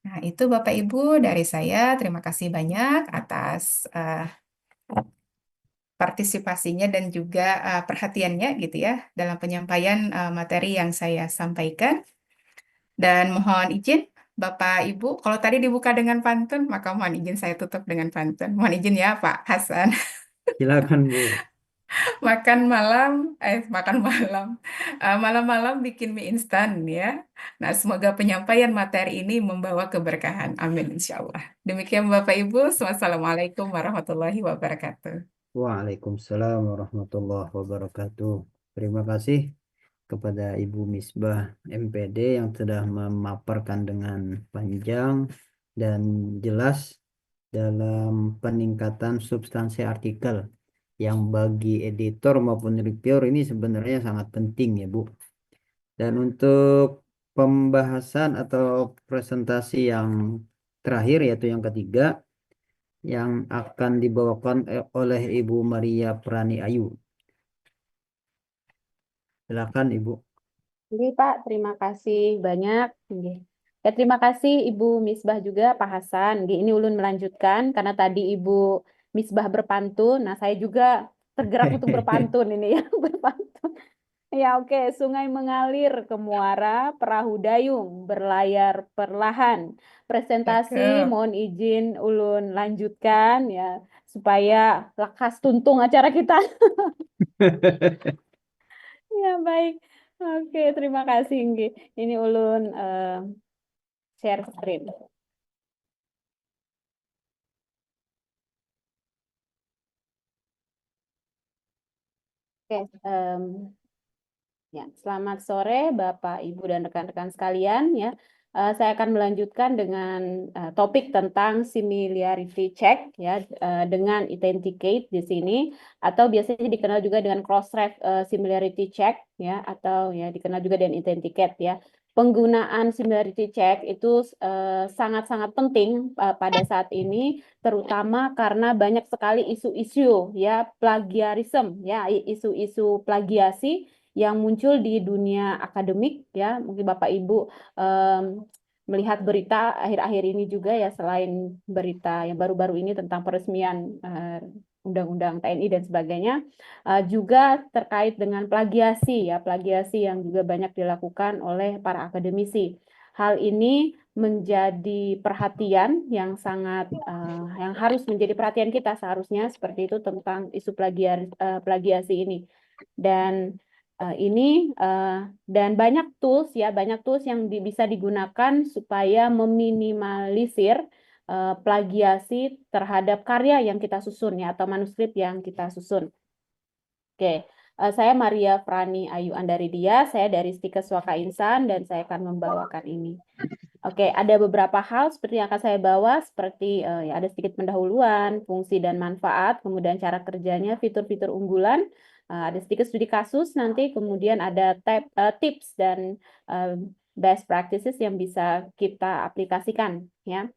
Nah, itu Bapak Ibu dari saya. Terima kasih banyak atas partisipasinya dan juga perhatiannya gitu ya dalam penyampaian materi yang saya sampaikan. Dan mohon izin Bapak Ibu, kalau tadi dibuka dengan pantun, maka mohon izin saya tutup dengan pantun. Mohon izin ya Pak Hasan. Silakan Bu. Makan malam, malam-malam bikin mie instan ya. Nah, semoga penyampaian materi ini membawa keberkahan. Amin, insya Allah. Demikian Bapak Ibu, wassalamualaikum warahmatullahi wabarakatuh. Waalaikumsalam warahmatullahi wabarakatuh. Terima kasih kepada Ibu Misbah MPD yang sudah memaparkan dengan panjang dan jelas dalam peningkatan substansi artikel yang bagi editor maupun reviewer ini sebenarnya sangat penting ya Bu. Dan untuk pembahasan atau presentasi yang terakhir yaitu yang ketiga yang akan dibawakan oleh Ibu Maria Prani Ayu. Silakan Ibu. Oke, Pak, terima kasih banyak. Oke. Ya, terima kasih Ibu Misbah juga, Pak Hasan. Oke, ini ulun melanjutkan karena tadi Ibu Misbah berpantun. Nah, saya juga tergerak untuk berpantun ini ya, berpantun. Ya, oke. Sungai mengalir ke muara, perahu dayung berlayar perlahan. Presentasi, Cakep. mohon izin ulun lanjutkan ya, supaya lekas tuntung acara kita. Ya, baik. Oke, terima kasih, Nggi. Ini ulun share screen. Oke, ya, selamat sore Bapak, Ibu, dan rekan-rekan sekalian. Ya, saya akan melanjutkan dengan topik tentang similarity check, ya, dengan authenticate di sini, atau biasanya dikenal juga dengan cross-ref similarity check, ya, atau ya dikenal juga dengan authenticate, ya. Penggunaan similarity check itu sangat-sangat penting pada saat ini, terutama karena banyak sekali isu-isu, ya, plagiarism, ya, isu-isu plagiasi yang muncul di dunia akademik, ya. Mungkin Bapak Ibu em, melihat berita akhir-akhir ini juga, ya, selain berita yang baru-baru ini tentang peresmian Undang-Undang TNI dan sebagainya, juga terkait dengan plagiasi, ya, plagiasi yang juga banyak dilakukan oleh para akademisi. Hal ini menjadi perhatian yang sangat yang harus menjadi perhatian kita seharusnya seperti itu tentang isu plagiasi ini. Dan dan banyak tools yang bisa digunakan supaya meminimalisir plagiasi terhadap karya yang kita susun, ya, atau manuskrip yang kita susun. Oke, saya Maria Frani Ayu Andaridia, saya dari Stikes Waka Insan dan saya akan membawakan ini. Oke, ada beberapa hal seperti yang akan saya bawa, seperti ya, ada sedikit pendahuluan, fungsi dan manfaat, kemudian cara kerjanya, fitur-fitur unggulan, ada sedikit studi kasus nanti, kemudian ada tips dan best practices yang bisa kita aplikasikan, ya.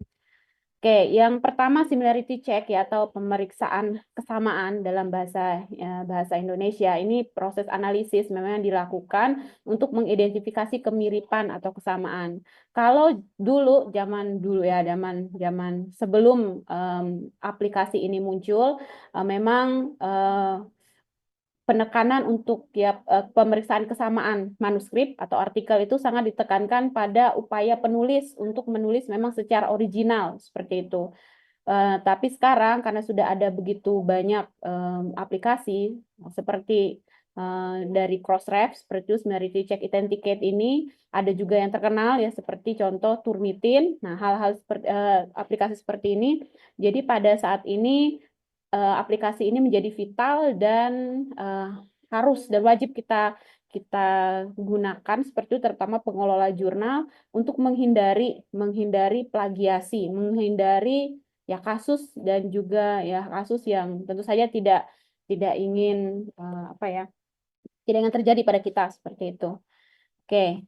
Oke, yang pertama similarity check, ya, atau pemeriksaan kesamaan dalam bahasa Indonesia. Ini proses analisis memang yang dilakukan untuk mengidentifikasi kemiripan atau kesamaan. Kalau zaman dulu, ya, zaman sebelum aplikasi ini muncul, memang penekanan untuk, ya, pemeriksaan kesamaan manuskrip atau artikel itu sangat ditekankan pada upaya penulis untuk menulis memang secara original seperti itu. Tapi sekarang karena sudah ada begitu banyak aplikasi seperti dari Crossref seperti itu, Similarity Check Authenticate ini ada juga yang terkenal, ya, seperti contoh Turnitin. Nah, hal-hal seperti aplikasi seperti ini. Jadi pada saat ini aplikasi ini menjadi vital dan harus dan wajib kita kita gunakan seperti itu, terutama pengelola jurnal untuk menghindari plagiasi, menghindari, ya, kasus dan juga, ya, kasus yang tentu saja tidak ingin apa ya tidak ingin terjadi pada kita seperti itu. Oke.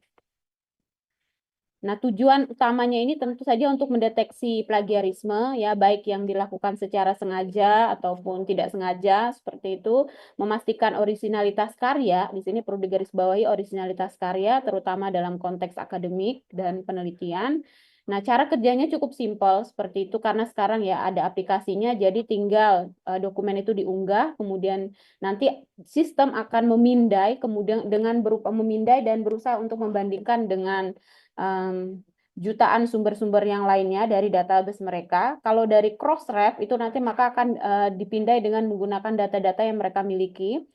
Nah, tujuan utamanya ini tentu saja untuk mendeteksi plagiarisme, ya, baik yang dilakukan secara sengaja ataupun tidak sengaja seperti itu, memastikan orisinalitas karya. Di sini perlu digarisbawahi orisinalitas karya terutama dalam konteks akademik dan penelitian. Nah, cara kerjanya cukup simpel seperti itu karena sekarang ya ada aplikasinya, jadi tinggal dokumen itu diunggah, kemudian nanti sistem akan memindai, kemudian dengan berupa memindai dan berusaha untuk membandingkan dengan jutaan sumber-sumber yang lainnya dari database mereka. Kalau dari Crossref itu nanti maka akan dipindai dengan menggunakan data-data yang mereka miliki.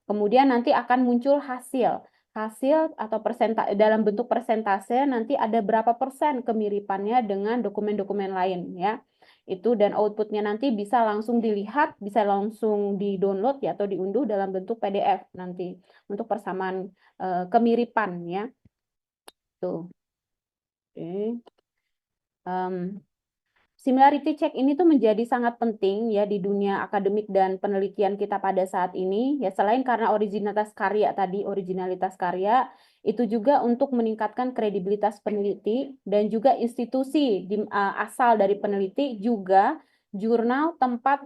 Kemudian nanti akan muncul hasil atau dalam bentuk persentase nanti ada berapa persen kemiripannya dengan dokumen-dokumen lain ya. Itu dan outputnya nanti bisa langsung dilihat, bisa langsung di-download ya atau diunduh dalam bentuk PDF nanti untuk persamaan kemiripan ya. Tuh. Oke. Similarity check ini tuh menjadi sangat penting ya di dunia akademik dan penelitian kita pada saat ini ya, selain karena originalitas karya itu juga untuk meningkatkan kredibilitas peneliti dan juga institusi asal dari peneliti, juga jurnal tempat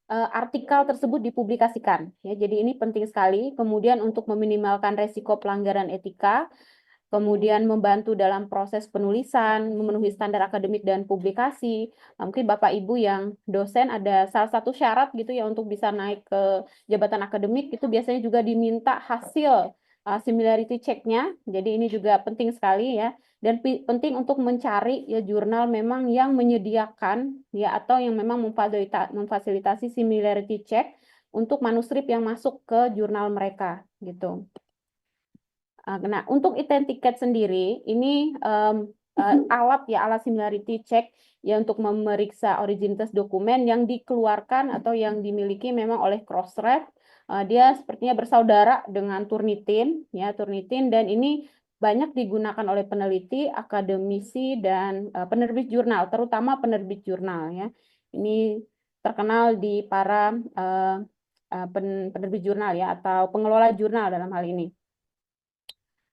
artikel tersebut dipublikasikan ya. Jadi ini penting sekali. Kemudian untuk meminimalkan resiko pelanggaran etika, kemudian membantu dalam proses penulisan, memenuhi standar akademik dan publikasi. Mungkin Bapak Ibu yang dosen ada salah satu syarat gitu ya untuk bisa naik ke jabatan akademik itu biasanya juga diminta hasil similarity check-nya. Jadi ini juga penting sekali ya. Dan penting untuk mencari ya jurnal memang yang menyediakan ya atau yang memang memfasilitasi similarity check untuk manuskrip yang masuk ke jurnal mereka gitu. Nah, untuk Identicate sendiri, ini alat similarity check ya untuk memeriksa originalitas dokumen yang dikeluarkan atau yang dimiliki memang oleh Crossref. Dia sepertinya bersaudara dengan Turnitin, ya Turnitin, dan ini banyak digunakan oleh peneliti, akademisi, dan penerbit jurnal, terutama penerbit jurnal ya. Ini terkenal di para penerbit jurnal ya atau pengelola jurnal dalam hal ini.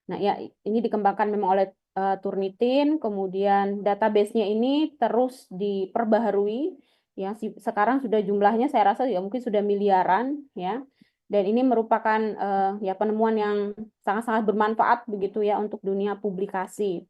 Nah, ya ini dikembangkan memang oleh Turnitin, kemudian database-nya ini terus diperbaharui, ya sekarang sudah jumlahnya saya rasa ya mungkin sudah miliaran, ya. Dan ini merupakan ya penemuan yang sangat-sangat bermanfaat begitu ya untuk dunia publikasi.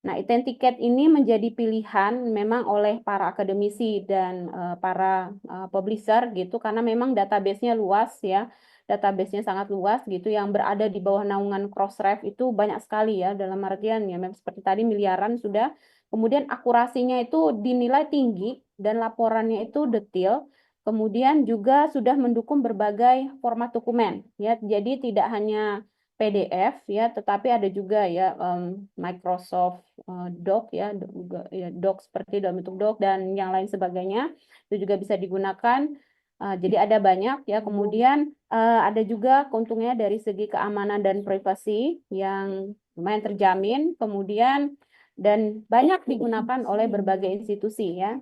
Nah, Identicate ini menjadi pilihan memang oleh para akademisi dan para publisher gitu karena memang database-nya luas ya. Database-nya sangat luas gitu yang berada di bawah naungan Crossref itu banyak sekali ya, dalam artian ya memang seperti tadi miliaran sudah. Kemudian akurasinya itu dinilai tinggi dan laporannya itu detail. Kemudian juga sudah mendukung berbagai format dokumen ya. Jadi tidak hanya PDF ya, tetapi ada juga ya Microsoft Doc ya, Doc seperti dalam bentuk Doc dan yang lain sebagainya itu juga bisa digunakan. Jadi ada banyak ya. Kemudian ada juga keuntungannya dari segi keamanan dan privasi yang lumayan terjamin. Kemudian dan banyak digunakan oleh berbagai institusi ya.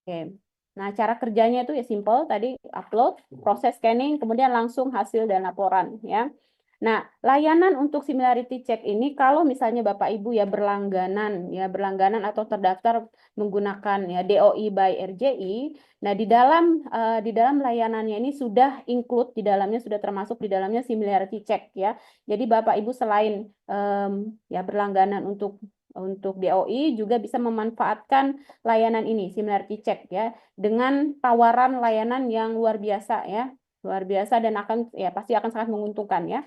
Oke. Nah, cara kerjanya itu ya simple, tadi upload, proses scanning, kemudian langsung hasil dan laporan ya. Nah, layanan untuk similarity check ini kalau misalnya Bapak Ibu ya berlangganan atau terdaftar menggunakan ya DOI by RJI. Nah, di dalam layanannya ini sudah include di dalamnya, sudah termasuk di dalamnya similarity check ya. Jadi Bapak Ibu selain ya berlangganan untuk DOI juga bisa memanfaatkan layanan ini similarity check ya dengan tawaran layanan yang luar biasa ya, luar biasa dan akan ya pasti akan sangat menguntungkan ya.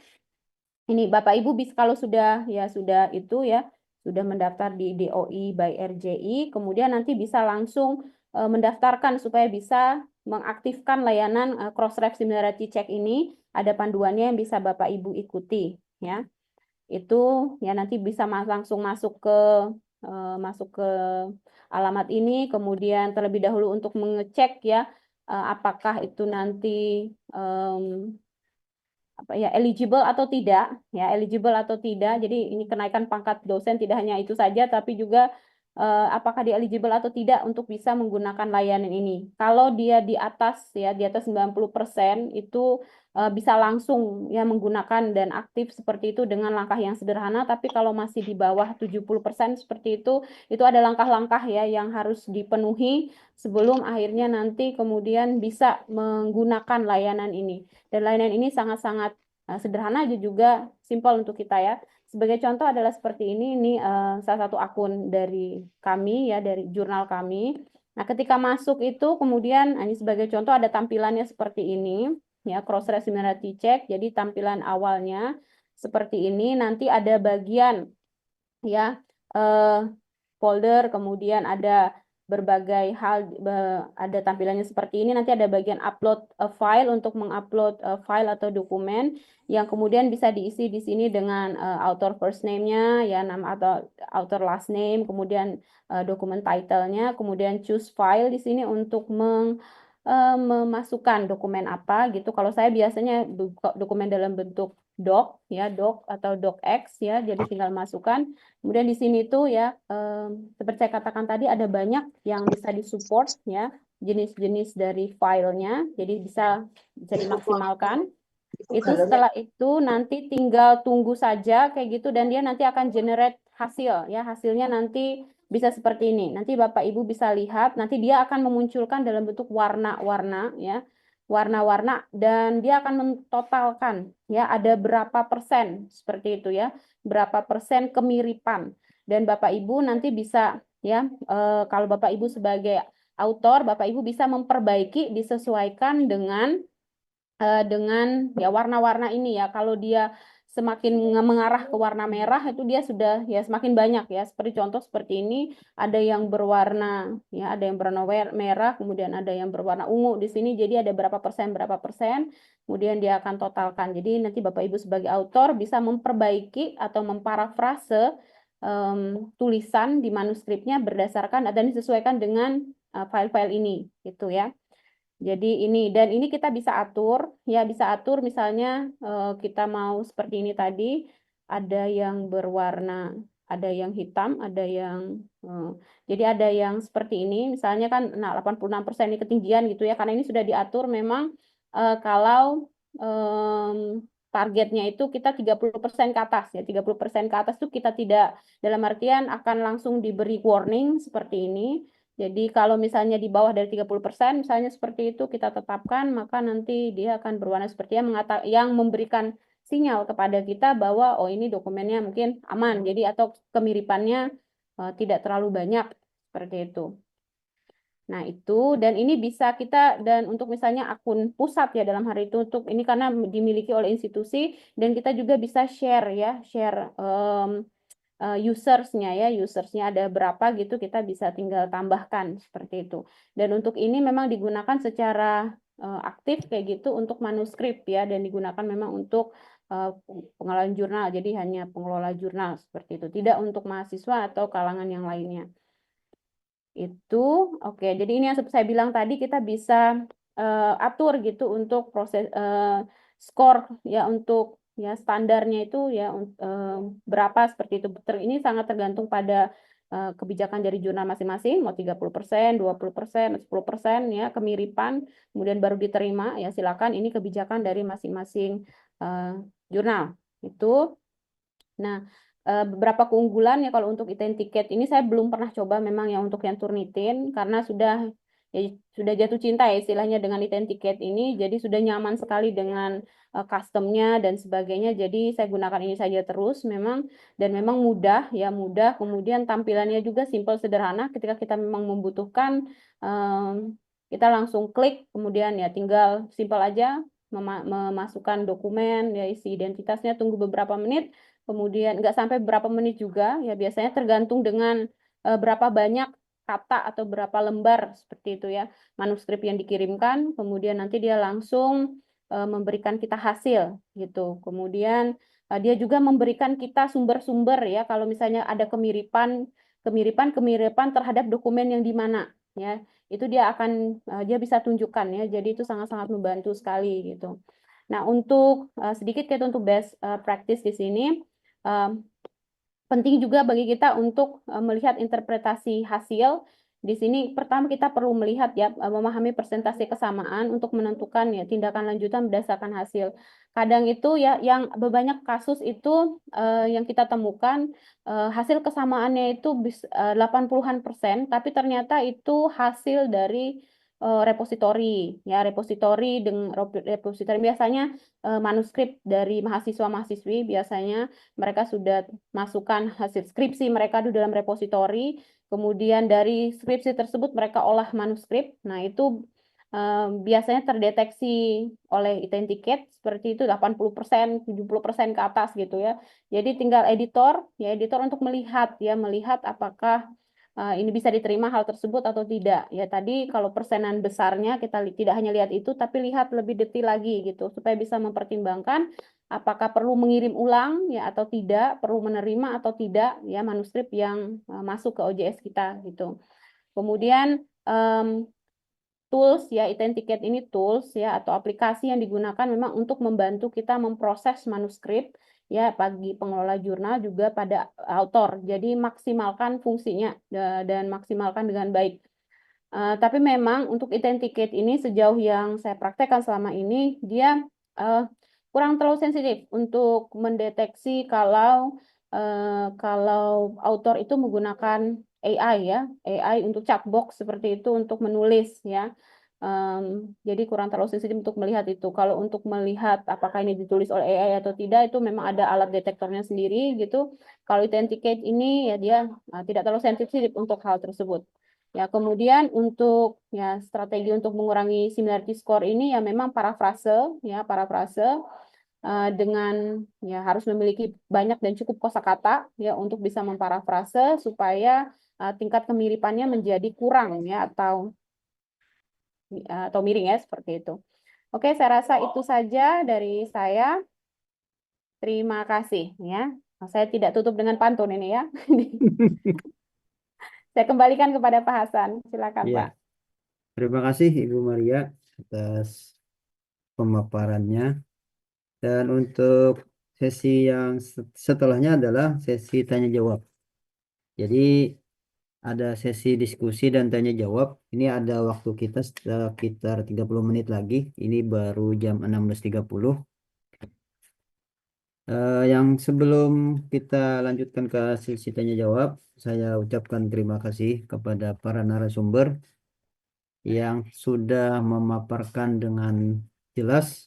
Ini Bapak Ibu bisa kalau sudah sudah mendaftar di DOI by RJI, kemudian nanti bisa langsung mendaftarkan supaya bisa mengaktifkan layanan Crossref Similarity Check ini. Ada panduannya yang bisa Bapak Ibu ikuti ya. Itu ya nanti bisa langsung masuk ke alamat ini, kemudian terlebih dahulu untuk mengecek ya apakah itu nanti eligible atau tidak ya, eligible atau tidak. Jadi ini kenaikan pangkat dosen tidak hanya itu saja tapi juga apakah dia eligible atau tidak untuk bisa menggunakan layanan ini. Kalau dia di atas 90% itu bisa langsung ya menggunakan dan aktif seperti itu dengan langkah yang sederhana, tapi kalau masih di bawah 70% seperti itu ada langkah-langkah ya yang harus dipenuhi sebelum akhirnya nanti kemudian bisa menggunakan layanan ini. Dan layanan ini sangat-sangat sederhana juga simpel untuk kita ya. sebagai contoh adalah seperti ini salah satu akun dari kami ya, dari jurnal kami. Nah, ketika masuk itu kemudian ini sebagai contoh ada tampilannya seperti ini ya, cross-reference similarity check. Jadi tampilan awalnya seperti ini, nanti ada bagian ya folder, kemudian ada berbagai hal, ada tampilannya seperti ini. Nanti ada bagian upload a file untuk mengupload file atau dokumen yang kemudian bisa diisi di sini dengan author first name-nya, ya nama atau author last name, kemudian dokumen title-nya, kemudian choose file di sini untuk memasukkan dokumen apa gitu. Kalau saya biasanya buka dokumen dalam bentuk doc ya, doc atau docx ya, jadi tinggal masukkan. Kemudian di sini tuh ya, seperti saya katakan tadi ada banyak yang bisa disupport ya, jenis-jenis dari filenya, jadi bisa dimaksimalkan. Itu setelah itu nanti tinggal tunggu saja kayak gitu, dan dia nanti akan generate hasil ya, hasilnya nanti bisa seperti ini. Nanti Bapak Ibu bisa lihat, nanti dia akan memunculkan dalam bentuk warna-warna ya, warna-warna, dan dia akan mentotalkan ya ada berapa persen seperti itu ya, berapa persen kemiripan. Dan Bapak Ibu nanti bisa ya, kalau Bapak Ibu sebagai autor, Bapak Ibu bisa memperbaiki disesuaikan dengan ya warna-warna ini ya. Kalau dia semakin mengarah ke warna merah itu dia sudah ya semakin banyak ya. Seperti contoh seperti ini, ada yang berwarna ya, ada yang berwarna merah, kemudian ada yang berwarna ungu di sini. Jadi ada berapa persen, kemudian dia akan totalkan. Jadi nanti Bapak Ibu sebagai autor bisa memperbaiki atau memparafrase tulisan di manuskripnya berdasarkan dan disesuaikan dengan file-file ini gitu ya. Jadi ini, dan ini kita bisa atur ya, bisa atur misalnya kita mau seperti ini tadi, ada yang berwarna, ada yang hitam, ada yang jadi ada yang seperti ini misalnya kan, nah 86% ini ketinggian gitu ya, karena ini sudah diatur memang kalau targetnya itu kita 30% ke atas ya, 30% ke atas itu kita tidak, dalam artian akan langsung diberi warning seperti ini. Jadi kalau misalnya di bawah dari 30%, misalnya seperti itu kita tetapkan, maka nanti dia akan berwarna seperti yang memberikan sinyal kepada kita bahwa oh ini dokumennya mungkin aman. Jadi atau kemiripannya tidak terlalu banyak seperti itu. Nah, itu, dan ini bisa kita, dan untuk misalnya akun pusat ya dalam hari itu, untuk ini karena dimiliki oleh institusi, dan kita juga bisa share ya, share usersnya ya, usersnya ada berapa gitu, kita bisa tinggal tambahkan seperti itu. Dan untuk ini memang digunakan secara aktif kayak gitu untuk manuskrip ya, dan digunakan memang untuk pengelolaan jurnal, jadi hanya pengelola jurnal seperti itu, tidak untuk mahasiswa atau kalangan yang lainnya. Itu oke. Jadi ini yang saya bilang tadi, kita bisa atur gitu untuk proses skor ya, untuk ya standarnya itu ya berapa seperti itu. Ini sangat tergantung pada kebijakan dari jurnal masing-masing, mau 30%, 20%, 10% ya kemiripan, kemudian baru diterima ya, silakan, ini kebijakan dari masing-masing jurnal. Itu. Nah, beberapa keunggulan ya kalau untuk Identicate ini, saya belum pernah coba memang yang untuk yang Turnitin, karena sudah jatuh cinta ya istilahnya dengan Identicate ini, jadi sudah nyaman sekali dengan customnya dan sebagainya. Jadi saya gunakan ini saja terus memang, dan memang mudah ya, mudah. Kemudian tampilannya juga simple, sederhana. Ketika kita memang membutuhkan, kita langsung klik, kemudian ya tinggal simple aja memasukkan dokumen ya, isi identitasnya, tunggu beberapa menit. Kemudian nggak sampai berapa menit juga ya, biasanya tergantung dengan berapa banyak kata atau berapa lembar seperti itu ya manuskrip yang dikirimkan. Kemudian nanti dia langsung memberikan kita hasil gitu. Kemudian dia juga memberikan kita sumber-sumber ya, kalau misalnya ada kemiripan terhadap dokumen yang di mana ya, itu dia akan dia bisa tunjukkan ya. Jadi itu sangat-sangat membantu sekali gitu. Nah, untuk sedikit kita untuk best practice di sini, penting juga bagi kita untuk melihat interpretasi hasil. Di sini pertama kita perlu melihat ya, memahami persentase kesamaan untuk menentukan ya tindakan lanjutan berdasarkan hasil. Kadang itu ya yang banyak kasus itu yang kita temukan hasil kesamaannya itu 80-an persen, tapi ternyata itu hasil dari repositori ya, repositori biasanya manuskrip dari mahasiswa-mahasiswi, biasanya mereka sudah masukkan hasil skripsi mereka di dalam repositori, kemudian dari skripsi tersebut mereka olah manuskrip. Nah, itu biasanya terdeteksi oleh Identicate seperti itu 80%, 70% ke atas gitu ya. Jadi tinggal editor untuk melihat apakah ini bisa diterima hal tersebut atau tidak. Ya tadi kalau persenan besarnya kita tidak hanya lihat itu, tapi lihat lebih detail lagi gitu supaya bisa mempertimbangkan apakah perlu mengirim ulang ya atau tidak, perlu menerima atau tidak ya manuskrip yang masuk ke OJS kita gitu. Kemudian tools ya, Identicate ini tools ya atau aplikasi yang digunakan memang untuk membantu kita memproses manuskrip ya bagi pengelola jurnal juga pada author. Jadi maksimalkan fungsinya dan maksimalkan dengan baik. Tapi memang untuk Identicate ini sejauh yang saya praktekkan selama ini dia kurang terlalu sensitif untuk mendeteksi kalau author itu menggunakan AI ya, AI untuk chatbox seperti itu untuk menulis ya. Jadi kurang terlalu sensitif untuk melihat itu. Kalau untuk melihat apakah ini ditulis oleh AI atau tidak, itu memang ada alat detektornya sendiri gitu. Kalau Identicate ini ya dia tidak terlalu sensitif untuk hal tersebut. Ya, kemudian untuk ya strategi untuk mengurangi similarity score ini ya memang parafrase dengan ya harus memiliki banyak dan cukup kosakata ya untuk bisa memparafrase supaya tingkat kemiripannya menjadi kurang ya atau miring ya seperti itu. Oke, saya rasa itu saja dari saya. Terima kasih ya. Saya tidak tutup dengan pantun ini ya. Saya kembalikan kepada Pak Hasan. Silakan Ya, Pak. terima kasih Ibu Maria atas pemaparannya. Dan untuk sesi yang setelahnya adalah sesi tanya jawab. Jadi ada sesi diskusi dan tanya jawab. Ini ada waktu kita sekitar 30 menit lagi. Ini baru jam 16.30. Yang sebelum kita lanjutkan ke sesi tanya jawab, saya ucapkan terima kasih kepada para narasumber yang sudah memaparkan dengan jelas,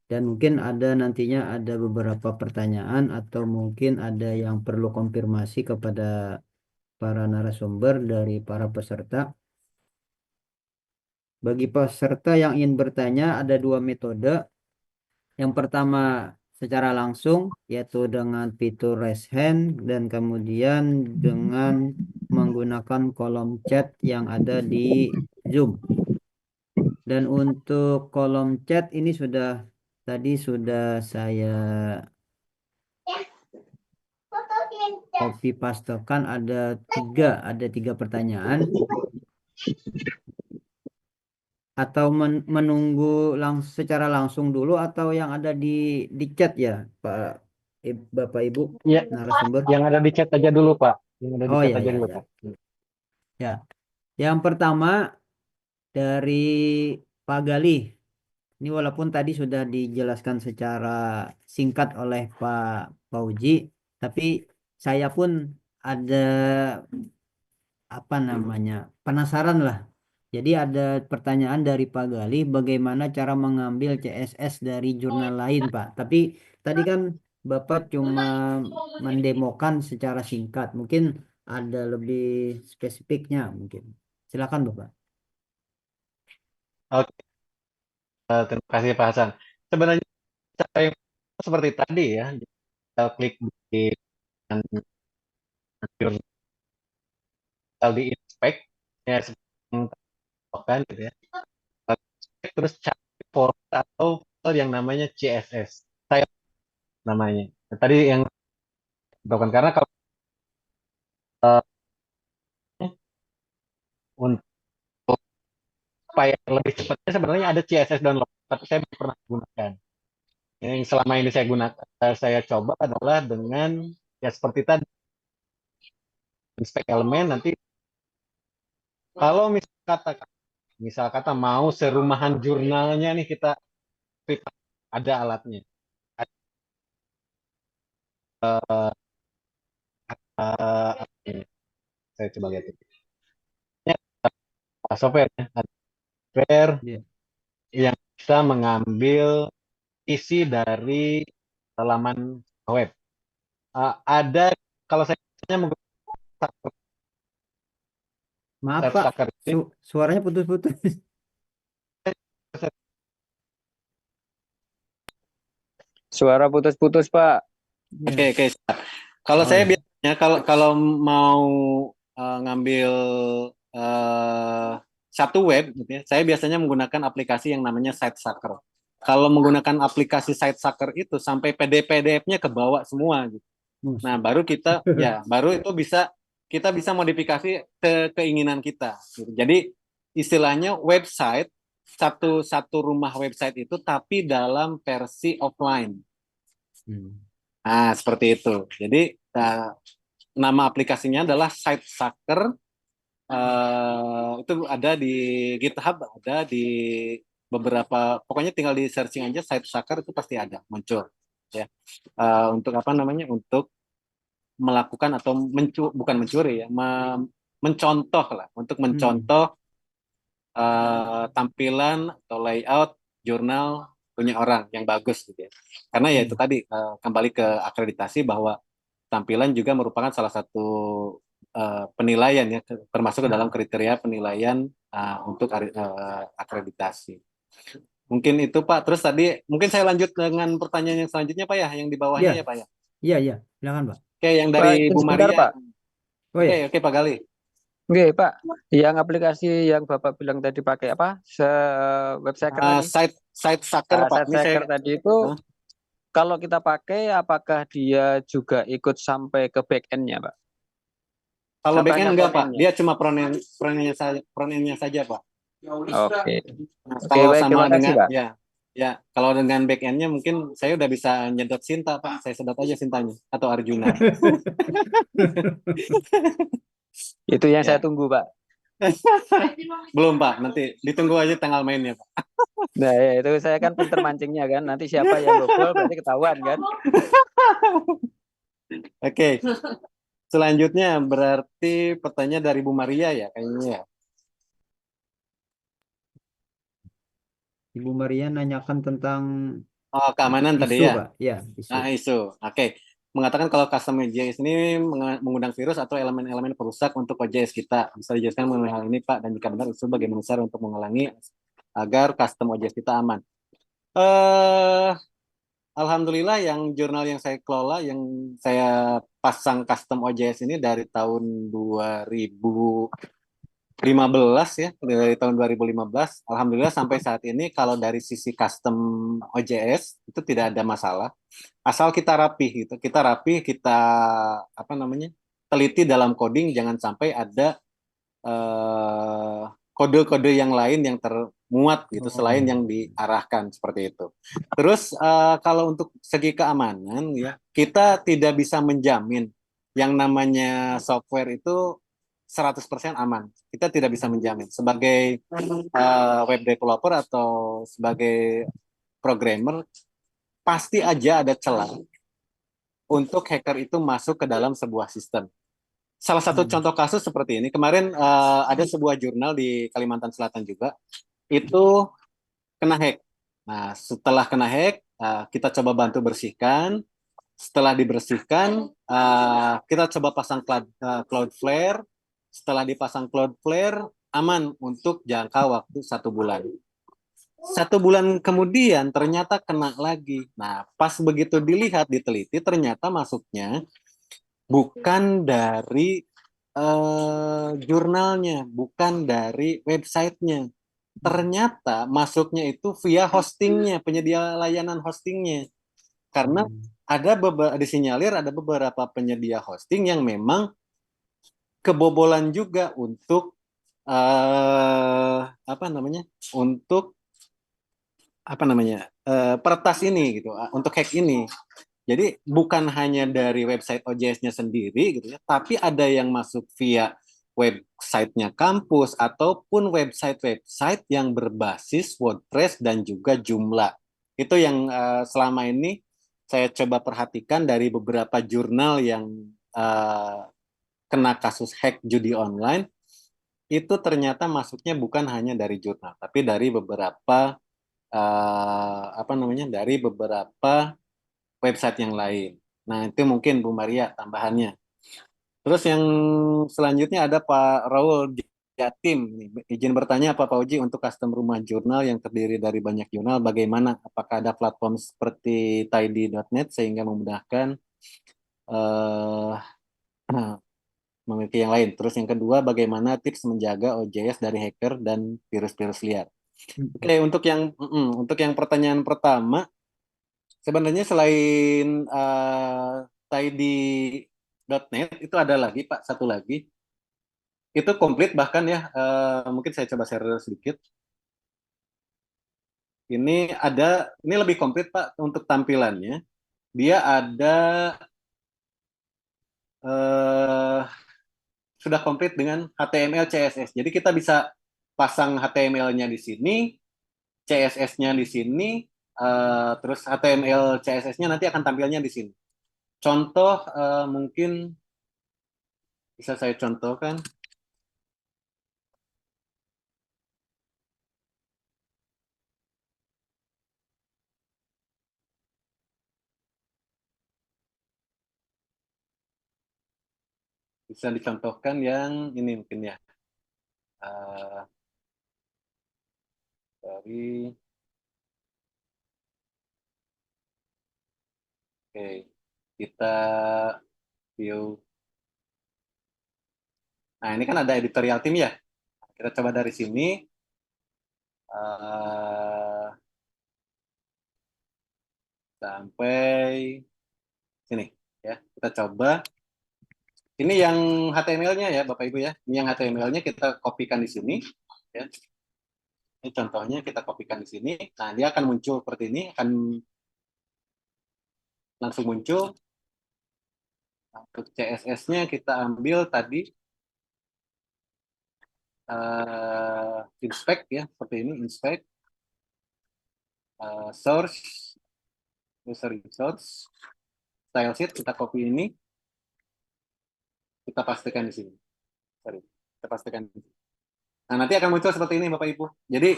dan mungkin ada nantinya ada beberapa pertanyaan atau mungkin ada yang perlu konfirmasi kepada para narasumber dari para peserta. Bagi peserta yang ingin bertanya ada dua metode. Yang pertama secara langsung yaitu dengan fitur raise hand, dan kemudian dengan menggunakan kolom chat yang ada di Zoom. Dan untuk kolom chat ini tadi sudah saya copy pastekan, ada tiga pertanyaan. Atau menunggu secara langsung dulu atau yang ada di chat ya Pak Bapak Ibu Ya, narasumber. yang ada di chat aja dulu, Pak. Yang ada di Oh chat ya aja ya dulu, ya. Pak. Ya. Yang pertama dari Pak Gali. Ini walaupun tadi sudah dijelaskan secara singkat oleh Pak Fauji, tapi saya pun ada penasaran lah. Jadi ada pertanyaan dari Pak Gali, bagaimana cara mengambil CSS dari jurnal lain, Pak. Tapi tadi kan Bapak cuma mendemokan secara singkat. Mungkin ada lebih spesifiknya mungkin. Silakan Bapak. Oke, terima kasih Pak Hasan. Sebenarnya cara yang seperti tadi ya, kita klik di jurnal di inspect, ya seperti yang kan gitu ya. Terus cari folder atau folder yang namanya CSS. Saya namanya. Nah, tadi yang bukan karena kalau untuk supaya lebih cepatnya sebenarnya ada CSS download, tapi saya belum pernah gunakan. Yang selama ini saya gunakan, saya coba adalah dengan ya seperti tadi inspect elemen. Nanti kalau misal kata mau serumahan jurnalnya nih kita prepare, ada alatnya. Saya coba lihat. Ini software ya. software Iya. yang bisa mengambil isi dari laman web. Ada kalau saya biasanya menggunakan Maaf Site Pak, Sucker ini. suaranya putus-putus. Suara putus-putus, Pak. Oke, Iya. oke. Kalau Oh saya ya. biasanya kalau kalau mau ngambil eh, satu web, gitu ya, saya biasanya menggunakan aplikasi yang namanya SiteSucker. Kalau menggunakan aplikasi SiteSucker itu sampai PDF-nya kebawa semua, gitu. Nah, Musuh. baru itu kita bisa modifikasi ke keinginan kita, gitu. Jadi istilahnya website satu satu rumah website itu tapi dalam versi offline. Hmm. Nah, seperti itu. Jadi nama aplikasinya adalah SiteSucker. Itu ada di GitHub, ada di beberapa, pokoknya tinggal di searching aja SiteSucker itu pasti ada muncul. Ya, untuk apa namanya? Untuk melakukan atau bukan mencuri ya, mencontoh lah, untuk Hmm. mencontoh tampilan atau layout jurnal punya orang yang bagus gitu ya. Karena ya itu Hmm. tadi kembali ke akreditasi bahwa tampilan juga merupakan salah satu penilaian ya, termasuk ke dalam kriteria penilaian untuk akreditasi. Mungkin itu Pak. Terus tadi mungkin saya lanjut dengan pertanyaan yang selanjutnya Pak ya, yang di bawahnya ya Iya, Pak ya. iya, iya. Silakan Pak. Oke, yang Pak, dari izin Bu sebentar, Maria. Pak. Oh Oke, ya. oke Pak Gali. Oke, Pak. Yang aplikasi yang Bapak bilang tadi pakai apa? Websucker tadi. SiteSucker Pak. Ini saya SiteSucker tadi itu Hah? kalau kita pakai, apakah dia juga ikut sampai ke back-end-nya, Pak? Kalau Atau backend hanya enggak Pak, front-end-nya? dia cuma front-end-nya saja Pak. Oke. Nah, Oke, kalau baik. sama Terima kasih, dengan Pak. kalau dengan backend-nya mungkin saya udah bisa nyedot Sinta Pak, saya sedot aja Sintanya atau Arjuna. Itu yang saya Ya, tunggu, Pak. belum Pak, nanti ditunggu aja tanggal mainnya Pak. Nah, ya, itu saya kan pinter mancingnya kan. Nanti siapa yang gol berarti ketahuan kan. Oke, selanjutnya berarti pertanyaan dari Bu Maria ya kayaknya ya. Ibu Maria nanyakan tentang Oh, keamanan tadi isu ya. Pak. Ya, isu. Nah, isu. Oke. Mengatakan kalau custom OJS ini mengundang virus atau elemen-elemen perusak untuk OJS kita. Bisa dijelaskan mengenai hal ini, Pak, dan jika benar itu bagaimana cara untuk menghalangi agar custom OJS kita aman. Eh, Alhamdulillah yang jurnal yang saya kelola, yang saya pasang custom OJS ini dari tahun 2015 ya, dari tahun 2015. Alhamdulillah sampai saat ini kalau dari sisi custom OJS itu tidak ada masalah. Asal kita rapih gitu. Kita rapih, kita apa namanya? Teliti dalam coding, jangan sampai ada kode-kode yang lain yang termuat gitu selain Oh. yang diarahkan seperti itu. Terus kalau untuk segi keamanan ya, kita tidak bisa menjamin yang namanya software itu 100% aman. Kita tidak bisa menjamin sebagai web developer atau sebagai programmer pasti aja ada celah untuk hacker itu masuk ke dalam sebuah sistem. Salah satu Hmm. contoh kasus seperti ini, kemarin ada sebuah jurnal di Kalimantan Selatan juga, itu kena hack. Nah, setelah kena hack, kita coba bantu bersihkan. Setelah dibersihkan, kita coba pasang Cloudflare. Setelah dipasang Cloudflare, aman untuk jangka waktu 1 bulan. 1 bulan kemudian ternyata kena lagi. Nah, pas begitu dilihat, diteliti, ternyata masuknya bukan dari jurnalnya, bukan dari websitenya. Ternyata masuknya itu via hostingnya, penyedia layanan hostingnya. Karena Hmm. disinyalir ada beberapa penyedia hosting yang memang kebobolan juga untuk apa namanya? Untuk apa namanya? Peretas ini gitu, untuk hack ini. Jadi bukan hanya dari website OJS-nya sendiri gitu ya, tapi ada yang masuk via websitenya kampus ataupun website-website yang berbasis WordPress dan juga Joomla. Itu yang selama ini saya coba perhatikan dari beberapa jurnal yang kena kasus hack judi online. itu ternyata masuknya bukan hanya dari jurnal, tapi dari beberapa apa namanya, dari beberapa website yang lain. Nah, itu mungkin Bu Maria tambahannya. Terus yang selanjutnya ada Pak Raul Jatim. Nih, izin bertanya Pak Fauji, untuk custom rumah jurnal yang terdiri dari banyak jurnal, bagaimana? Apakah ada platform seperti tidy.net sehingga memudahkan eh, memiliki yang lain? Terus yang kedua, bagaimana tips menjaga OJS dari hacker dan virus-virus liar? Oke, untuk yang pertanyaan pertama, sebenarnya selain tidy.net itu ada lagi Pak, satu lagi. Itu komplit bahkan ya, mungkin saya coba share sedikit. Ini lebih komplit Pak untuk tampilannya. Dia ada eh, sudah komplit dengan HTML CSS. Jadi kita bisa pasang HTML-nya di sini, CSS-nya di sini, terus HTML CSS-nya nanti akan tampilnya di sini. Contoh mungkin bisa saya contohkan. Bisa dicontohkan yang ini mungkin ya. Eh, dari Oke, kita view. Nah, ini kan ada editorial tim ya. Kita coba dari sini. eh, Sampai sini. Ya, kita coba. Ini yang HTML-nya ya, Bapak Ibu ya. Ini yang HTML-nya kita kopikan di sini. Ya. Ini contohnya kita kopikan di sini. Nah, dia akan muncul seperti ini. Akan langsung muncul. Nah, untuk CSS-nya kita ambil tadi. Inspect ya, seperti ini. Inspect. Source. User resource. Style sheet, kita copy ini. Kita pastikan di sini. Sorry. Kita pastikan di sini. Nah, nanti akan muncul seperti ini Bapak Ibu. Jadi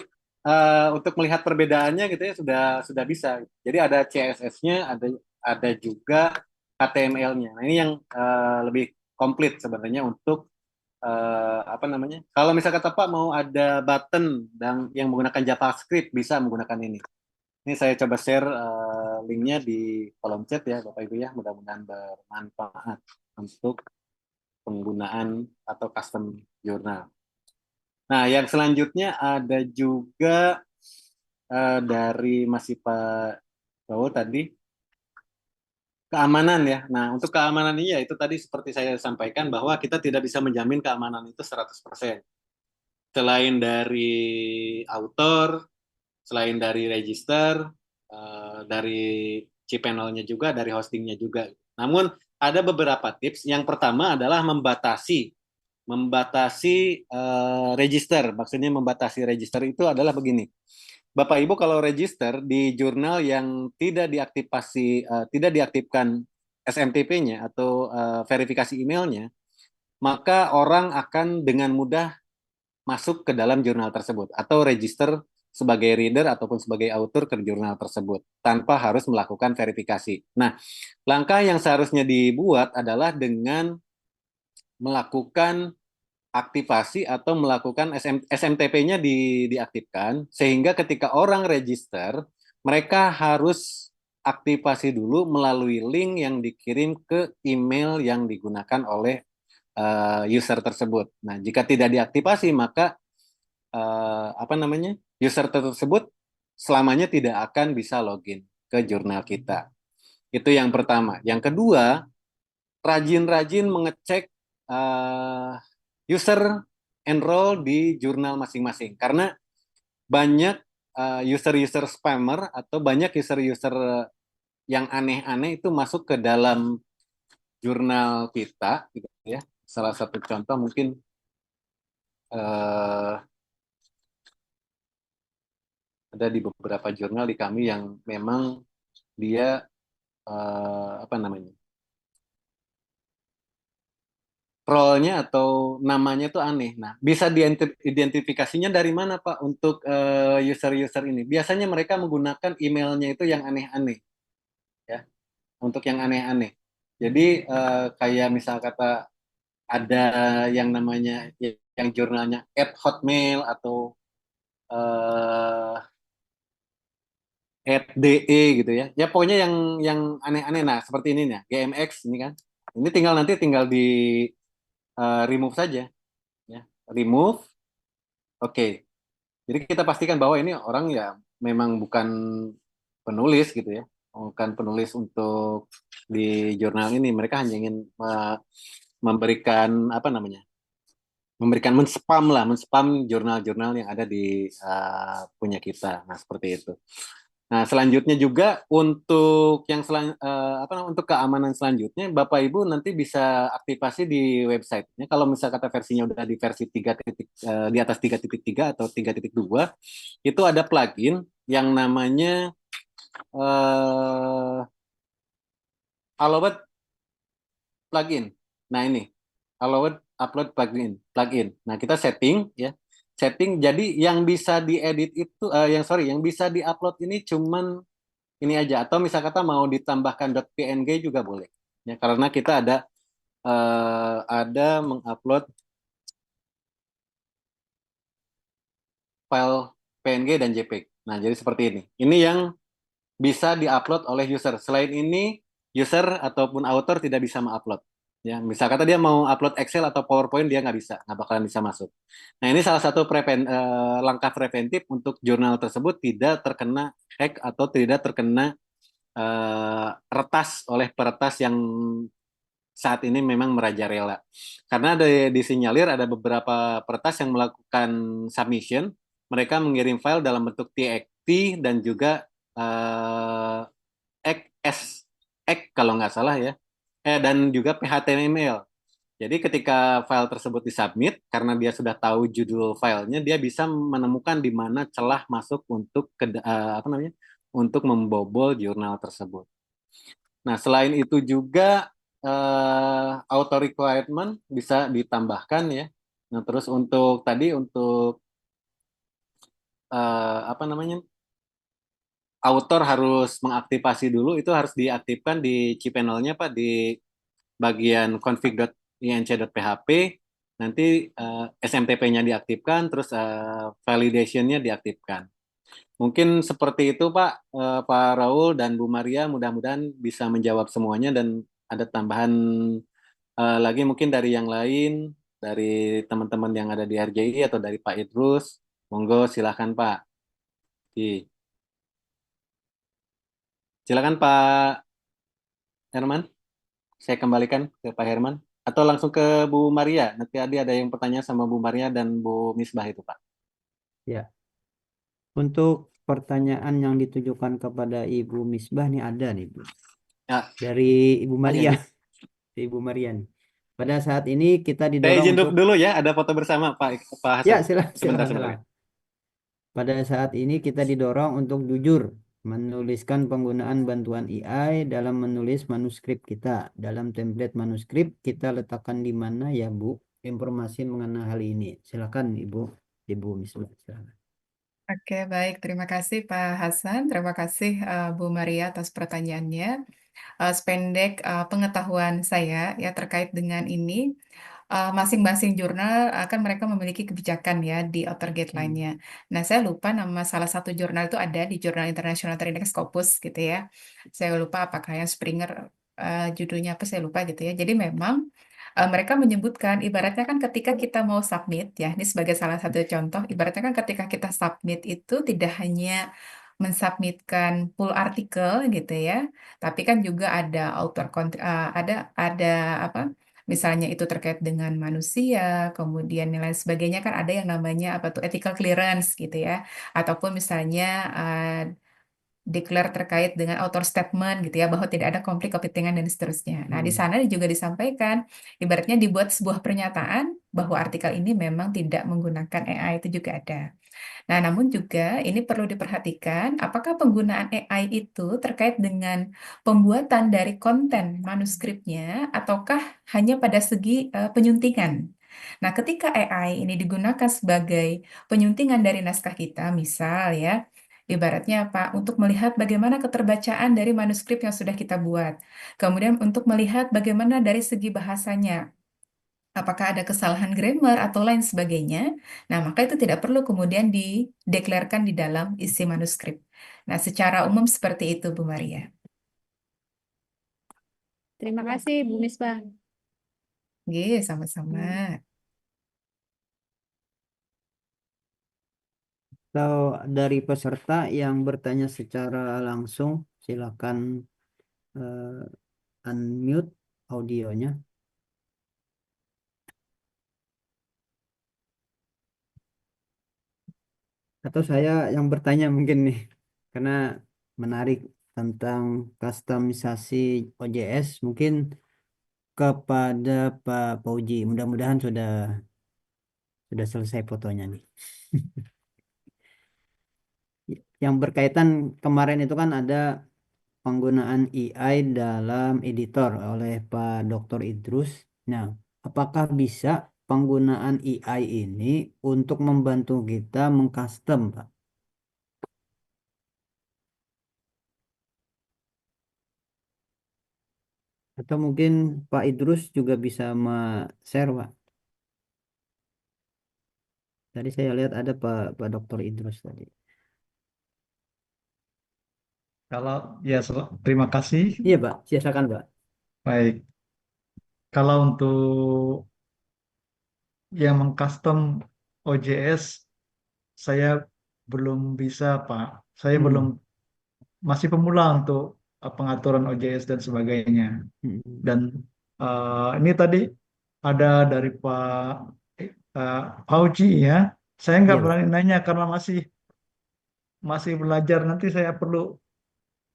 untuk melihat perbedaannya gitu ya sudah bisa. Jadi ada CSS-nya, ada juga HTML-nya. Nah, ini yang lebih komplit sebenarnya untuk apa namanya? Kalau misalkan Pak mau ada button dan yang menggunakan JavaScript bisa menggunakan ini. Ini saya coba share linknya di kolom chat ya Bapak Ibu ya. Mudah-mudahan bermanfaat untuk penggunaan atau custom jurnal. Nah, yang selanjutnya ada juga dari masih Pak Raul tadi, keamanan ya. Nah, untuk keamanan ini ya itu tadi seperti saya sampaikan bahwa kita tidak bisa menjamin keamanan itu 100%. Selain dari author, selain dari register, dari cPanel-nya juga, dari hostingnya juga. Namun ada beberapa tips. Yang pertama adalah membatasi register. Maksudnya membatasi register itu adalah begini. Bapak Ibu kalau register di jurnal yang tidak diaktifkan SMTP-nya atau verifikasi emailnya, maka orang akan dengan mudah masuk ke dalam jurnal tersebut atau register sebagai reader ataupun sebagai author ke jurnal tersebut tanpa harus melakukan verifikasi. Nah, langkah yang seharusnya dibuat adalah dengan melakukan aktivasi atau melakukan SMTP-nya diaktifkan sehingga ketika orang register mereka harus aktivasi dulu melalui link yang dikirim ke email yang digunakan oleh user tersebut. Nah, jika tidak diaktifasi maka apa namanya? User tersebut selamanya tidak akan bisa login ke jurnal kita. Itu yang pertama. Yang kedua, rajin-rajin mengecek user enroll di jurnal masing-masing karena banyak user-user spammer atau banyak user-user yang aneh-aneh itu masuk ke dalam jurnal kita gitu ya. Salah satu contoh mungkin uh, ada di beberapa jurnal di kami yang memang dia apa namanya? role-nya atau namanya tuh aneh. Nah, bisa diidentifikasinya dari mana Pak untuk user-user ini? Biasanya mereka menggunakan emailnya itu yang aneh-aneh, ya, untuk yang aneh-aneh. Jadi kayak misal kata ada yang namanya yang jurnalnya @hotmail atau eh @de gitu ya. Ya pokoknya yang aneh-aneh. Nah, seperti ini nih, GMX ini kan. Ini tinggal di remove saja, ya. Remove. Oke. Jadi kita pastikan bahwa ini orang ya memang bukan penulis gitu ya. Bukan penulis untuk di jurnal ini. Mereka hanya ingin memberikan apa namanya? Memberikan men-spam jurnal-jurnal yang ada di punya kita. Nah, seperti itu. Nah, selanjutnya juga untuk apa namanya, untuk keamanan selanjutnya, Bapak Ibu nanti bisa aktifasi di websitenya. Kalau misal kata versinya udah di versi 3 di atas 3.3 atau 3.2, itu ada plugin yang namanya eh Allowed plugin. Nah, ini Allowed upload plugin. Nah, kita setting ya. Setting jadi yang bisa diedit itu yang bisa diupload ini cuman ini aja, atau misal kata mau ditambahkan .png juga boleh ya, karena kita ada mengupload file PNG dan JPEG. Nah, jadi seperti ini. Ini yang bisa diupload oleh user. Selain ini, user ataupun author tidak bisa mengupload. Ya, misal kata dia mau upload Excel atau PowerPoint, dia nggak bakalan bisa masuk. Nah, ini salah satu langkah preventif untuk jurnal tersebut tidak terkena hack atau tidak terkena retas oleh peretas yang saat ini memang merajalela. Karena disinyalir ada beberapa peretas yang melakukan submission, mereka mengirim file dalam bentuk TXT dan juga XS kalau nggak salah ya, dan juga PHTML. Jadi ketika file tersebut disubmit, karena dia sudah tahu judul filenya, dia bisa menemukan di mana celah masuk untuk apa namanya, untuk membobol jurnal tersebut. Nah, selain itu juga auto requirement bisa ditambahkan ya. Nah, terus untuk apa namanya, author harus mengaktifasi dulu, itu harus diaktifkan di cPanel-nya Pak, di bagian config.inc.php. Nanti SMTP-nya diaktifkan, terus validation-nya diaktifkan. Mungkin seperti itu Pak Raul dan Bu Maria, mudah-mudahan bisa menjawab semuanya, dan ada tambahan lagi mungkin dari yang lain, dari teman-teman yang ada di RJI atau dari Pak Idrus. Monggo silakan Pak. Silakan Pak Herman. Saya kembalikan ke Pak Herman. Atau langsung ke Bu Maria. Nanti ada yang bertanya sama Bu Maria dan Bu Misbah itu Pak. Ya, untuk pertanyaan yang ditujukan kepada Ibu Misbah nih ada nih Bu. Ya, Dari Ibu tanya Maria. nih. Ibu Maria nih. Pada saat ini kita Saya didorong izin untuk dulu ya, ada foto bersama Pak ya Hasan. Sebentar, sebentar. silakan. Pada saat ini kita didorong untuk jujur menuliskan penggunaan bantuan AI dalam menulis manuskrip kita. Dalam template manuskrip kita letakkan di mana ya Bu informasi mengenai hal ini. Silakan Ibu Misbah. Silakan. Oke, baik. Terima kasih Pak Hasan. Terima kasih Bu Maria atas pertanyaannya. Sependek pengetahuan saya ya terkait dengan ini, masing-masing jurnal akan mereka memiliki kebijakan ya di author guideline-nya. Nah, saya lupa nama salah satu jurnal itu ada di Jurnal International Training Scopus gitu ya. Saya lupa apakah yang Springer judulnya apa saya lupa gitu ya. Jadi memang mereka menyebutkan ibaratnya kan ketika kita mau submit ya, ini sebagai salah satu contoh, ibaratnya kan ketika kita submit itu tidak hanya mensubmitkan full artikel gitu ya, tapi kan juga ada ada apa? Misalnya itu terkait dengan manusia, kemudian nilai sebagainya kan ada yang namanya apa tuh ethical clearance gitu ya, ataupun misalnya declare terkait dengan author statement gitu ya, bahwa tidak ada konflik kepentingan dan seterusnya. Nah, di Hmm. sana juga disampaikan, ibaratnya dibuat sebuah pernyataan bahwa artikel ini memang tidak menggunakan AI, itu juga ada. Nah, namun juga ini perlu diperhatikan apakah penggunaan AI itu terkait dengan pembuatan dari konten manuskripnya ataukah hanya pada segi penyuntingan. Nah, ketika AI ini digunakan sebagai penyuntingan dari naskah kita, misal ya, ibaratnya apa? Untuk melihat bagaimana keterbacaan dari manuskrip yang sudah kita buat. Kemudian untuk melihat bagaimana dari segi bahasanya, apakah ada kesalahan grammar atau lain sebagainya. Nah, maka itu tidak perlu kemudian dideklarkan di dalam isi manuskrip. Nah, secara umum seperti itu, Bu Maria. Terima kasih, Bu Misbah. Oke, sama-sama. Kalau dari peserta yang bertanya secara langsung, silakan unmute audionya. Atau saya yang bertanya mungkin nih, karena menarik tentang kustomisasi OJS, mungkin kepada Pak Pauji. Mudah-mudahan sudah selesai fotonya nih. Yang berkaitan kemarin itu kan ada penggunaan AI dalam editor oleh Pak Dr. Idrus. Nah, apakah bisa penggunaan AI ini untuk membantu kita mengcustom, Pak? Atau mungkin Pak Idrus juga bisa share, Pak. Tadi saya lihat ada Pak Dr. Idrus tadi. Kalau ya terima kasih. Iya, Pak. Silakan, Pak. Baik. Kalau untuk yang mengcustom OJS saya belum bisa, Pak. Saya belum Hmm. masih pemula untuk pengaturan OJS dan sebagainya. Hmm. Dan ini tadi ada dari Pak Fauji ya. Saya nggak Iya, Pak. berani nanya karena masih belajar. Nanti saya perlu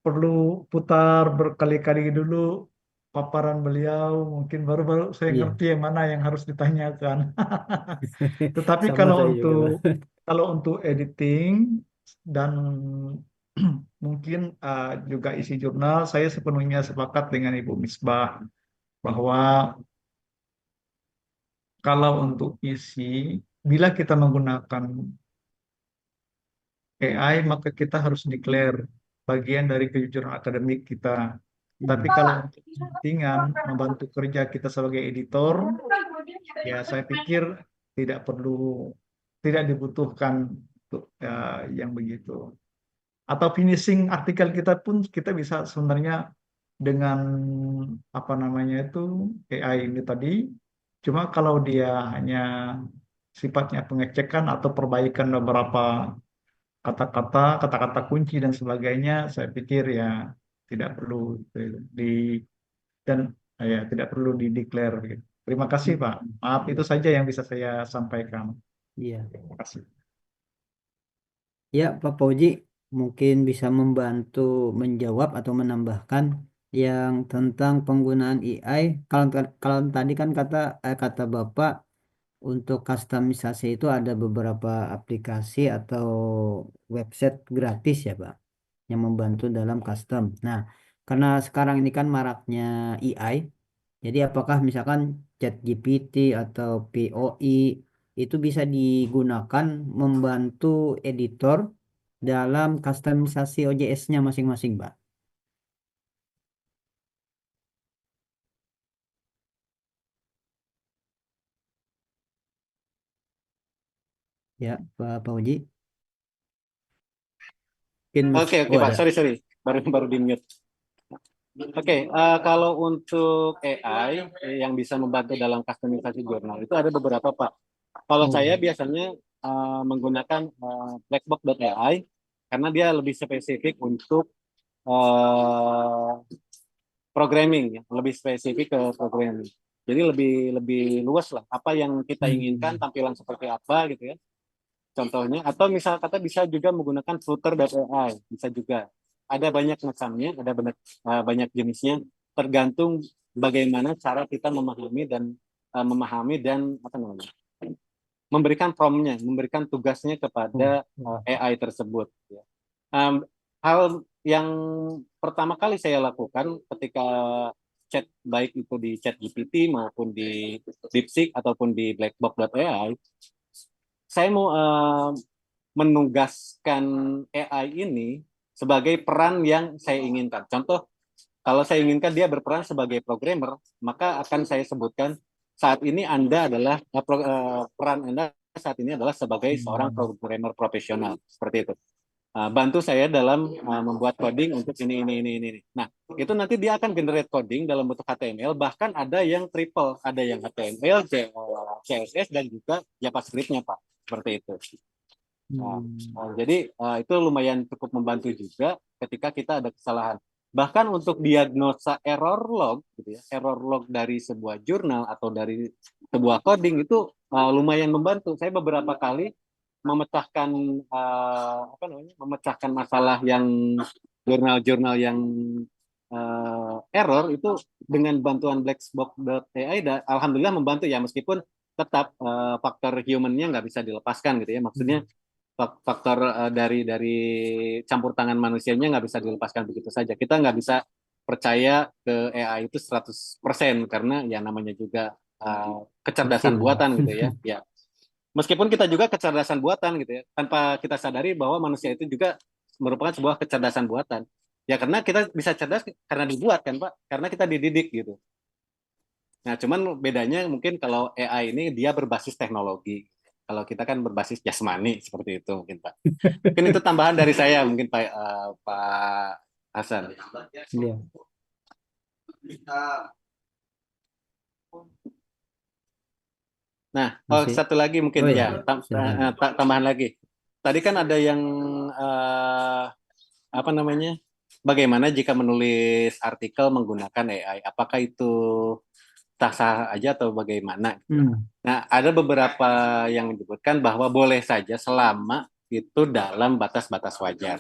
perlu putar berkali-kali dulu paparan beliau, mungkin baru-baru saya Iya. ngerti yang mana yang harus ditanyakan. Tetapi Sama saya juga, Pak. kalau untuk editing dan mungkin juga isi jurnal, saya sepenuhnya sepakat dengan Ibu Misbah bahwa kalau untuk isi, bila kita menggunakan AI, maka kita harus declare bagian dari kejujuran akademik kita. Tapi Hmm. kalau untuk kepentingan membantu kerja kita sebagai editor, ya saya pikir tidak perlu, tidak dibutuhkan untuk yang begitu. Atau finishing artikel kita pun kita bisa sebenarnya dengan apa namanya itu AI ini tadi. Cuma kalau dia hanya sifatnya pengecekan atau perbaikan beberapa kata-kata kunci dan sebagainya, saya pikir ya tidak perlu di dan ya tidak perlu dideklar gitu. Terima kasih Pak. Hmm. Maaf itu saja yang bisa saya sampaikan. Iya. Terima kasih. Ya, Pak Pauji mungkin bisa membantu menjawab atau menambahkan yang tentang penggunaan AI. Kalau tadi kan kata Bapak untuk kustomisasi itu ada beberapa aplikasi atau website gratis ya, Pak, yang membantu dalam custom. Nah, karena sekarang ini kan maraknya AI, jadi apakah misalkan ChatGPT atau POI itu bisa digunakan membantu editor dalam kustomisasi OJS-nya masing-masing, Pak? Ya, Pak Uji. Mungkin Oke, oh Pak. ada. Sorry. Baru di mute. Oke, kalau untuk AI yang bisa membantu dalam customisasi jurnal itu ada beberapa, Pak. Kalau Oh, saya biasanya menggunakan blackbox.ai karena dia lebih spesifik untuk programming, ya, lebih spesifik ke programming. Jadi lebih luas lah apa yang kita inginkan, tampilan seperti apa gitu ya. Contohnya, atau misal kata bisa juga menggunakan flutter.ai, bisa juga. ada banyak macamnya, ada banyak jenisnya, tergantung bagaimana cara kita memahami dan apa namanya, memberikan prompt-nya, memberikan tugasnya kepada AI tersebut. Ya. Hal yang pertama kali saya lakukan ketika chat, baik itu di ChatGPT maupun di DeepSeek ataupun di Blackbox.ai, saya mau menugaskan AI ini sebagai peran yang saya inginkan. Contoh, kalau saya inginkan dia berperan sebagai programmer, maka akan saya sebutkan saat ini Anda adalah peran Anda saat ini adalah sebagai seorang programmer profesional, seperti itu. Bantu saya dalam membuat coding untuk ini. Nah, itu nanti dia akan generate coding dalam bentuk HTML, bahkan ada yang triple, ada yang HTML, CSS, dan juga JavaScript-nya, Pak. Seperti itu. Jadi itu lumayan cukup membantu juga ketika kita ada kesalahan. Bahkan untuk diagnosa error log, gitu ya, error log dari sebuah jurnal atau dari sebuah coding itu lumayan membantu. Saya beberapa kali memecahkan masalah yang jurnal-jurnal yang error itu dengan bantuan Blackbox.ai, alhamdulillah membantu ya, meskipun tetap faktor human-nya nggak bisa dilepaskan gitu ya. Maksudnya faktor dari campur tangan manusianya nggak bisa dilepaskan begitu saja. Kita nggak bisa percaya ke AI itu 100% karena ya namanya juga kecerdasan buatan gitu ya. Ya. Meskipun kita juga kecerdasan buatan gitu ya, tanpa kita sadari bahwa manusia itu juga merupakan sebuah kecerdasan buatan. Ya karena kita bisa cerdas karena dibuat kan Pak, karena kita dididik gitu. Nah cuman bedanya mungkin kalau AI ini dia berbasis teknologi. Kalau kita kan berbasis jasmani seperti itu mungkin Pak. Mungkin itu tambahan dari saya mungkin Pak Hasan. Iya. Nah, Masih. satu lagi mungkin ya, tambahan lagi. Tadi kan ada yang bagaimana jika menulis artikel menggunakan AI? Apakah itu sah-sah aja atau bagaimana? Nah, ada beberapa yang menyebutkan bahwa boleh saja selama itu dalam batas-batas wajar.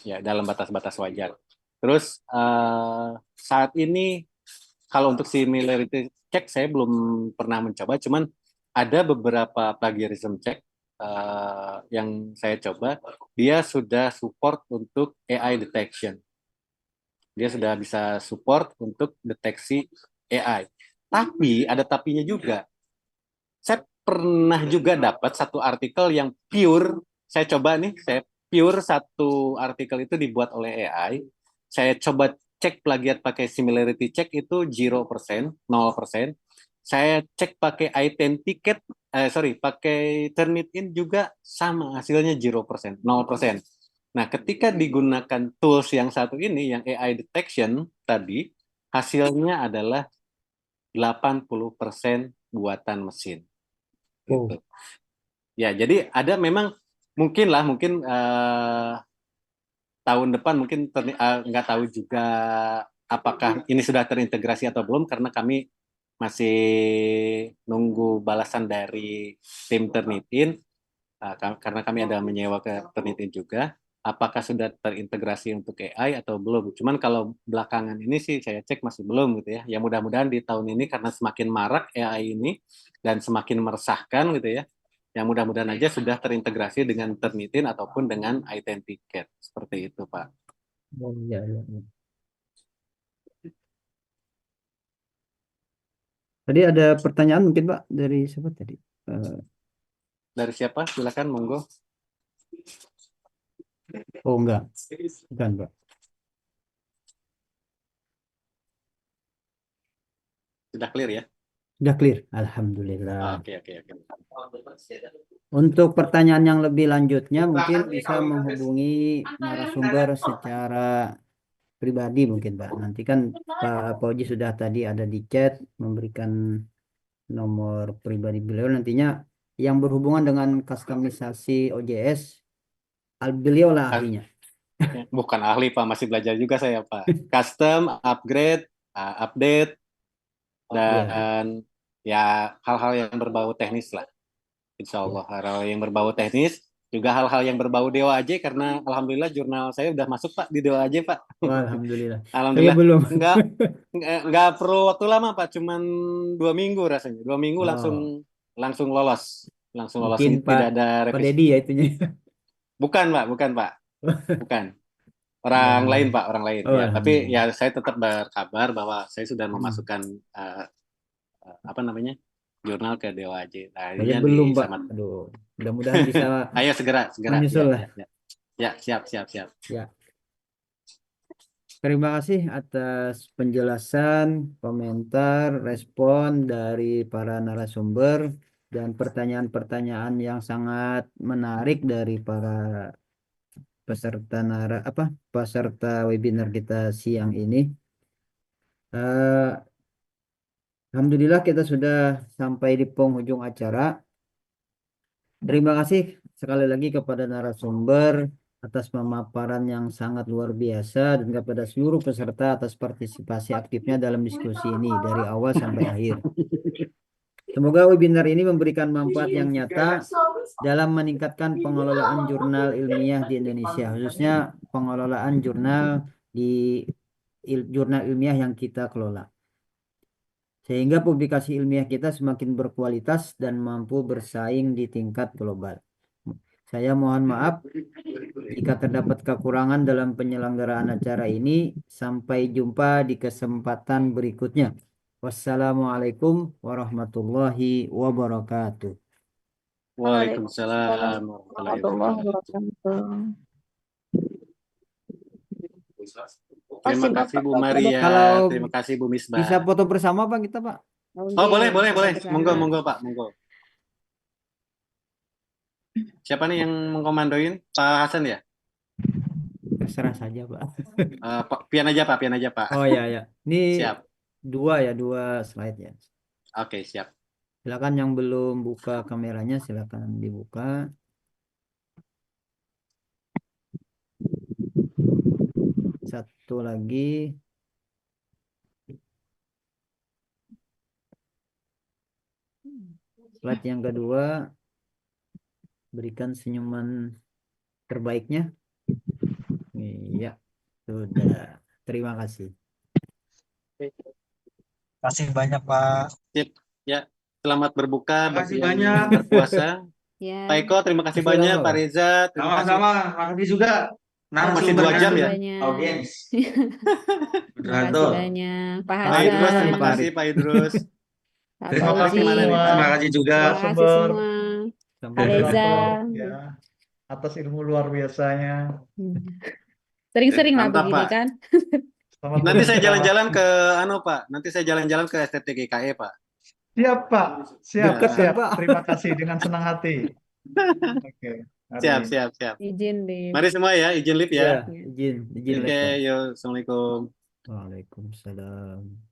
Ya, dalam batas-batas wajar. Terus saat ini kalau untuk similarity check saya belum pernah mencoba, cuman ada beberapa plagiarism check yang saya coba, dia sudah support untuk AI detection. Dia sudah bisa support untuk deteksi AI. Tapi ada tapinya juga. Saya pernah juga dapat satu artikel yang pure, saya coba nih, saya pure satu artikel itu dibuat oleh AI. Saya coba cek plagiat pakai similarity check itu 0%, 0%. Saya cek pakai authenticate, pakai Turnitin juga sama, hasilnya 0%, 0%. Nah, ketika digunakan tools yang satu ini, yang AI detection tadi, hasilnya adalah 80% buatan mesin. Gitu. Ya, jadi ada memang mungkin tahun depan mungkin nggak tahu juga apakah ini sudah terintegrasi atau belum karena kami masih nunggu balasan dari tim Turnitin karena kami ada menyewa ke Turnitin juga. Apakah sudah terintegrasi untuk AI atau belum? Cuman kalau belakangan ini sih saya cek masih belum gitu ya. Ya mudah-mudahan di tahun ini karena semakin marak AI ini dan semakin meresahkan gitu ya. Yang mudah-mudahan aja sudah terintegrasi dengan Turnitin ataupun dengan Authenticate. Seperti itu, Pak. Oh, ya. Tadi ada pertanyaan mungkin Pak dari siapa tadi? Dari siapa? Silakan, monggo. Oh enggak, bukan Pak. Sudah clear ya? Sudah clear, alhamdulillah. Oke. Untuk pertanyaan yang lebih lanjutnya mungkin bisa menghubungi narasumber secara pribadi mungkin Pak. Nanti kan Pak Fauzi sudah tadi ada di chat memberikan nomor pribadi beliau, nantinya yang berhubungan dengan customisasi OJS, beliau lah ahlinya. Bukan ahli Pak, masih belajar juga saya Pak. Custom, upgrade, update, dan ya hal-hal yang berbau teknis lah. Insya Allah hal-hal yang berbau teknis juga hal-hal yang berbau Dewa Aja karena alhamdulillah jurnal saya udah masuk Pak di Dewa Aja Pak. Wah, alhamdulillah. Saya Alhamdulillah. belum. Nggak perlu waktu lama Pak, cuman 2 minggu rasanya. 2 minggu Oh, langsung lolos, mungkin tidak ada Pak revisi. Dedi ya itunya. Bukan Pak, bukan. Orang lain Mudah-mudahan. Pak, orang lain Oh, ya. Tapi alhamdulillah. ya saya tetap berkabar bahwa saya sudah Hmm. memasukkan apa namanya jurnal ke Dewa Aja. Saya Akhirnya belum, Pak. disamat. Aduh, mudah-mudahan bisa Ayo segera. menyusul lah. Ya, siap. Ya. Terima kasih atas penjelasan, komentar, respon dari para narasumber dan pertanyaan-pertanyaan yang sangat menarik dari para peserta webinar kita siang ini. Alhamdulillah kita sudah sampai di penghujung acara. Terima kasih sekali lagi kepada narasumber atas pemaparan yang sangat luar biasa dan kepada seluruh peserta atas partisipasi aktifnya dalam diskusi ini dari awal sampai akhir. Semoga webinar ini memberikan manfaat yang nyata dalam meningkatkan pengelolaan jurnal ilmiah di Indonesia, khususnya pengelolaan jurnal jurnal ilmiah yang kita kelola. Sehingga publikasi ilmiah kita semakin berkualitas dan mampu bersaing di tingkat global. Saya mohon maaf jika terdapat kekurangan dalam penyelenggaraan acara ini. Sampai jumpa di kesempatan berikutnya. Wassalamualaikum warahmatullahi wabarakatuh. Waalaikumsalam warahmatullahi wabarakatuh. Terima kasih Bu Maria, Kalau terima kasih Bu Misbah. bisa foto bersama Pak kita Pak? Oh boleh. Monggo Pak, monggo. Siapa nih yang mengkomandoin? Pak Hasan ya? Terserah saja Pak. Pian aja Pak. Oh ya. Ini Siap. dua slide ya. Oke, siap. Silakan yang belum buka kameranya silakan dibuka. Satu lagi. Slide yang kedua. Berikan senyuman terbaiknya. Iya, sudah. Terima kasih. Terima kasih banyak Pak. Sip. Ya, selamat berbuka Terima kasih bagi yang banyak. berpuasa. Ya, Pak Eko, terima kasih Terima kasih banyak. banyak, Pak Pak. Reza, terima kasih. Sama-sama, makasih juga. Masih 2 jam ya? banyak. Audiens. Terima kasih banyak. Pak Pak Idrus, Hasan, terima kasih Pak Idrus. Pak Terima kasih Fauzi. Gimana nih, Pak? Terima kasih juga Terima kasih sumber semua. Sampai Pak Reza. ya atas ilmu luar biasanya. Sering-sering lah Mantap, begini Pak. kan. Selamat Nanti saya beristirahat. jalan-jalan ke Pak. Nanti saya jalan-jalan ke STT GKE, Pak. Siap Pak, siap, Dekat kan, siap. Pak? Terima kasih dengan senang hati. Oke, mari. Siap. Izin deh. Mari semua ya, izin live Ya, ya. izin Oke, laptop. yuk, Assalamualaikum. Waalaikumsalam.